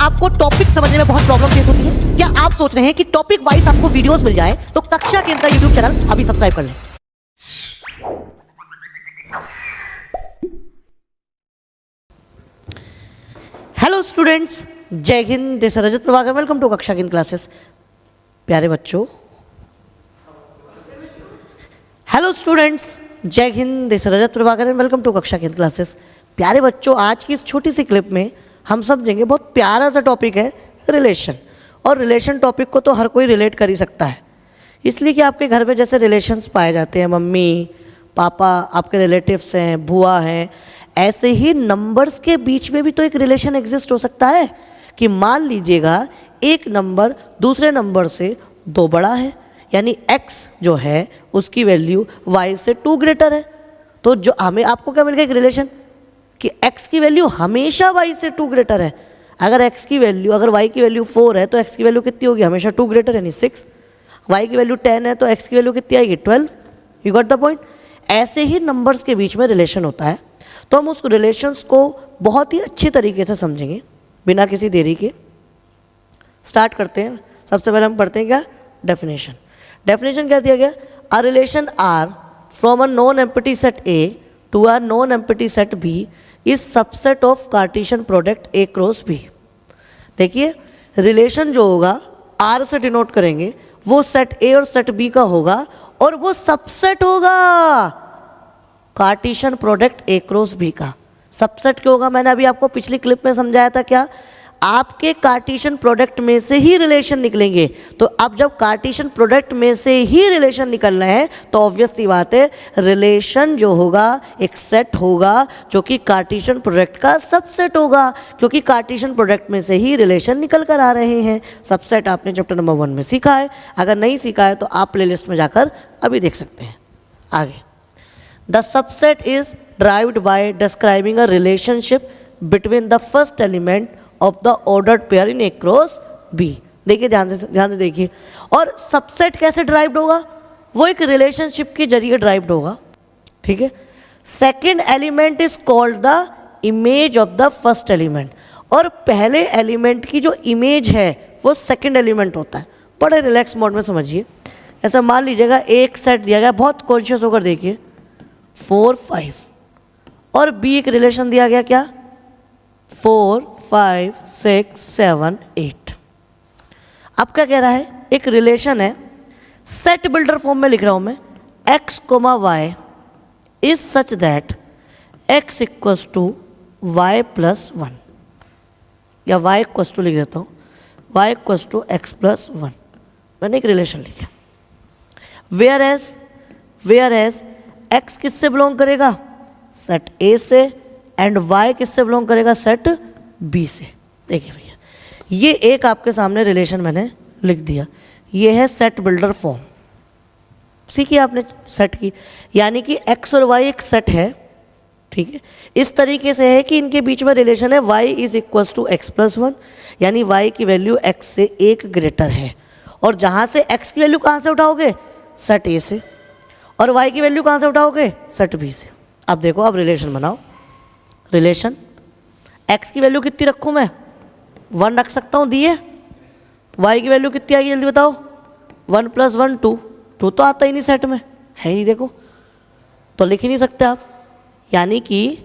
आपको टॉपिक समझने में बहुत प्रॉब्लम फेस होती है? क्या आप सोच रहे हैं कि टॉपिक वाइज आपको वीडियोस मिल जाए? तो कक्षा केंद्र का यूट्यूब चैनल अभी सब्सक्राइब कर लें। Hello students, Jai Hind. This is Rajat Prabhakar. Welcome to Kaksha Kendra classes. प्यारे बच्चों, hello students, Jai Hind. This is Rajat Prabhakar. Welcome to Kaksha Kendra classes. प्यारे बच्चों, आज की इस छोटी सी क्लिप में हम समझेंगे, बहुत प्यारा सा टॉपिक है रिलेशन। और रिलेशन टॉपिक को तो हर कोई रिलेट कर ही सकता है, इसलिए कि आपके घर में जैसे रिलेशंस पाए जाते हैं, मम्मी पापा आपके रिलेटिव्स हैं, बुआ हैं, ऐसे ही नंबर्स के बीच में भी तो एक रिलेशन एग्जिस्ट हो सकता है। कि मान लीजिएगा एक नंबर दूसरे नंबर से 2 बड़ा है, यानी x जो है उसकी वैल्यू y से 2 ग्रेटर है। तो जो हमें आपको क्या मिल गया, एक रिलेशन कि x की वैल्यू हमेशा y से 2 ग्रेटर है। अगर y की वैल्यू 4 है तो x की वैल्यू कितनी होगी, हमेशा 2 ग्रेटर यानी 6। y की वैल्यू 10 है तो x की वैल्यू कितनी आएगी, 12। You got the point. ऐसे ही नंबर्स के बीच में रिलेशन होता है। तो हम उस रिलेशंस को बहुत ही अच्छे तरीके से समझेंगे बिना किसी देरी के। स्टार्ट करते हैं। सबसे पहले हम पढ़ते हैं क्या, डेफिनेशन। डेफिनेशन क्या दिया गया, a relation R from a non empty set A to a non empty set B is subset of Cartesian product A cross B. देखिए, रिलेशन जो होगा आर से डिनोट करेंगे, वो सेट ए और सेट बी का होगा और वो सबसेट होगा Cartesian product A cross B का। सबसेट क्यों होगा, मैंने अभी आपको पिछली क्लिप में समझाया था। क्या, आपके कार्टेशियन प्रोडक्ट में से ही रिलेशन निकलेंगे। तो अब जब कार्टेशियन प्रोडक्ट में से ही रिलेशन निकल रहे हैं तो ऑब्वियस सी बात है, रिलेशन जो होगा एक सेट होगा जो कि कार्टेशियन प्रोडक्ट का सबसेट होगा, क्योंकि कार्टेशियन प्रोडक्ट में से ही रिलेशन निकल कर आ रहे हैं। सबसेट आपने चैप्टर नंबर 1 में सीखा है। अगर नहीं सीखा है तो आप प्लेलिस्ट में जाकर अभी देख सकते हैं। आगे, the subset is derived by describing a relationship between the first element of the ordered pair in A cross B। देखिए, ध्यान से देखिए। और सबसेट कैसे ड्राइव्ड होगा, वो एक रिलेशनशिप के जरिए ड्राइव्ड होगा, ठीक है। Second element is called the image of the first element. और पहले एलिमेंट की जो इमेज है वो सेकेंड एलिमेंट होता है। बड़े रिलैक्स मोड में समझिए। ऐसा मान लीजिएगा एक सेट दिया गया, बहुत कॉन्शियस होकर देखिए, 4 5 और बी एक रिलेशन दिया गया, क्या, 4 5 6 7 8। अब क्या कह रहा है, एक रिलेशन है, सेट बिल्डर फॉर्म में लिख रहा हूं मैं, x, y is such that x equals to y plus 1, या y इक्वल्स टू लिख देता हूं, y equals to x plus 1। मैंने एक रिलेशन लिखा। वेयर एज x किससे बिलोंग करेगा, सेट ए से, एंड y किससे बिलोंग करेगा, सेट बी से। देखिए भैया, ये एक आपके सामने रिलेशन मैंने लिख दिया। ये है सेट बिल्डर फॉर्म, सीखिए आपने सेट की, यानी कि x और y एक सेट है, ठीक है। इस तरीके से है कि इनके बीच में रिलेशन है y is equals to x plus 1, यानी y की वैल्यू x से 1 ग्रेटर है। और जहाँ से x की वैल्यू कहाँ से उठाओगे, सेट ए से, और y की वैल्यू कहाँ से उठाओगे, सेट बी से। अब देखो, अब रिलेशन बनाओ। रिलेशन x की वैल्यू कितनी रखूँ मैं, 1 रख सकता हूँ, दिए। y की वैल्यू कितनी आएगी, जल्दी बताओ, 1 प्लस 1 2। 2 तो आता ही नहीं सेट में, है ही नहीं, देखो तो लिख ही नहीं सकते आप। यानी कि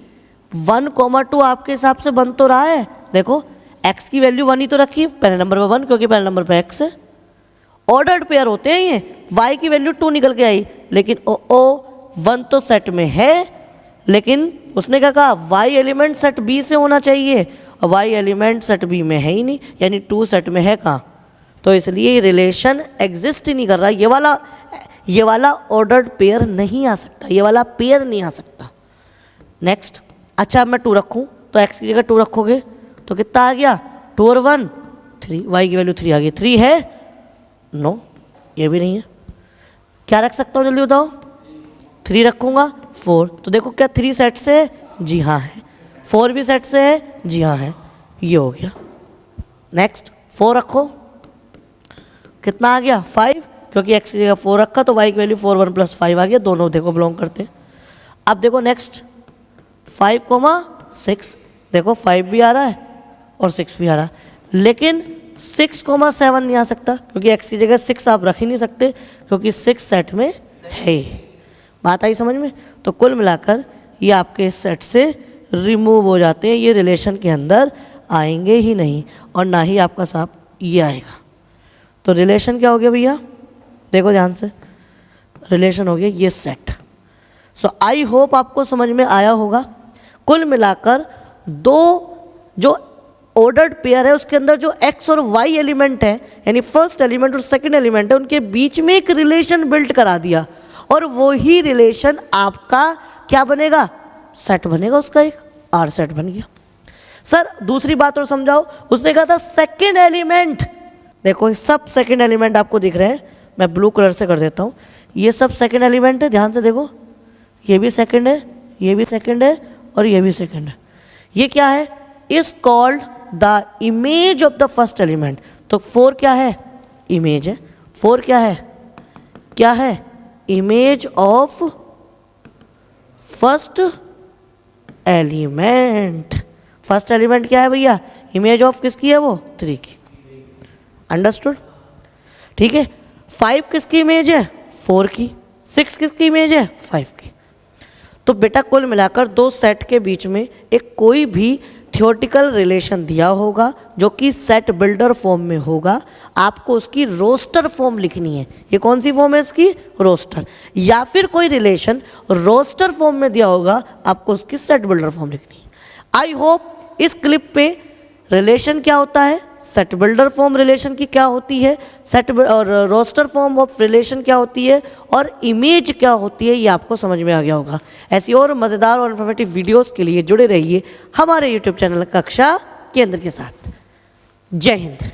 1, 2 आपके हिसाब से बन तो रहा है। देखो, x की वैल्यू 1 ही तो रखी, पहले नंबर पर 1, क्योंकि पहले नंबर पर x है। ऑर्डर्ड पेयर होते हैं ये, y की वैल्यू 2 निकल के आई, लेकिन 1 तो सेट में है, लेकिन उसने क्या कहा, y एलिमेंट सेट बी से होना चाहिए, और y एलिमेंट सेट बी में है ही नहीं, यानी 2 सेट में है कहाँ। तो इसलिए रिलेशन एग्जिस्ट ही नहीं कर रहा। ये वाला ऑर्डर्ड पेयर नहीं आ सकता, ये वाला पेयर नहीं आ सकता। नेक्स्ट, अच्छा अब मैं 2 रखूँ तो x की जगह 2 रखोगे तो कितना आ गया, 2 और 1 3, y की वैल्यू 3 आ गई। 3 है, नो, ये भी नहीं है। क्या रख सकता हूँ, जल्दी बताओ, 3 रखूँगा, 4। तो देखो, क्या 3 सेट से है, जी हाँ है। 4 भी सेट से है, जी हाँ है। ये हो गया। नेक्स्ट, 4 रखो, कितना आ गया, 5, क्योंकि x की जगह 4 रखा तो y की वैल्यू 4 1 प्लस 5 आ गया। दोनों देखो बिलोंग करते हैं। अब देखो नेक्स्ट, 5, 6, देखो 5 भी आ रहा है और 6 भी आ रहा है। लेकिन 6,7 नहीं आ सकता क्योंकि x की जगह 6 आप रख ही नहीं सकते क्योंकि 6 सेट में है। बात आई समझ में? तो कुल मिलाकर ये आपके इस सेट से रिमूव हो जाते हैं, ये रिलेशन के अंदर आएंगे ही नहीं और ना ही आपका साहब ये आएगा। तो रिलेशन क्या हो गया भैया? देखो ध्यान से, रिलेशन हो गया ये सेट। सो आई होप आपको समझ में आया होगा। कुल मिलाकर दो जो ऑर्डर्ड पेयर है उसके अंदर जो x और y एलिमेंट है, यानी फर्स्ट एलिमेंट और सेकंड एलिमेंट है, उनके बीच में एक रिलेशन बिल्ड करा दिया और वही रिलेशन आपका क्या बनेगा? सेट बनेगा, उसका एक R सेट बन गया। सर दूसरी बात और समझाओ, उसने कहा था सेकंड एलिमेंट, देखो सब सेकंड एलिमेंट आपको दिख रहे हैं, मैं ब्लू कलर से कर देता हूँ, ये सब सेकंड एलिमेंट है, ध्यान से देखो, ये भी सेकंड है, ये भी सेकंड है और ये भी सेकंड है। ये क्या है? Is called the image of the first element. तो 4 क्या है? इमेज है। 4 क्या है? क्या है? Image of first element. First element क्या है भैया? इमेज ऑफ किसकी है? वो 3 की। अंडरस्टूड? ठीक है। 5 किसकी इमेज है? 4 की। 6 किसकी इमेज है? 5 की। तो बेटा कुल मिलाकर दो सेट के बीच में एक कोई भी थियोरेटिकल रिलेशन दिया होगा जो कि सेट बिल्डर फॉर्म में होगा, आपको उसकी रोस्टर फॉर्म लिखनी है। ये कौन सी फॉर्म है इसकी? रोस्टर। या फिर कोई रिलेशन रोस्टर फॉर्म में दिया होगा, आपको उसकी सेट बिल्डर फॉर्म लिखनी है। आई होप इस क्लिप पे रिलेशन क्या होता है, सेट बिल्डर फॉर्म रिलेशन की क्या होती है, सेट और रोस्टर फॉर्म ऑफ रिलेशन क्या होती है और इमेज क्या होती है, ये आपको समझ में आ गया होगा। ऐसी और मज़ेदार और इन्फॉर्मेटिव वीडियोस के लिए जुड़े रहिए हमारे यूट्यूब चैनल कक्षा केंद्र के साथ। जय हिंद।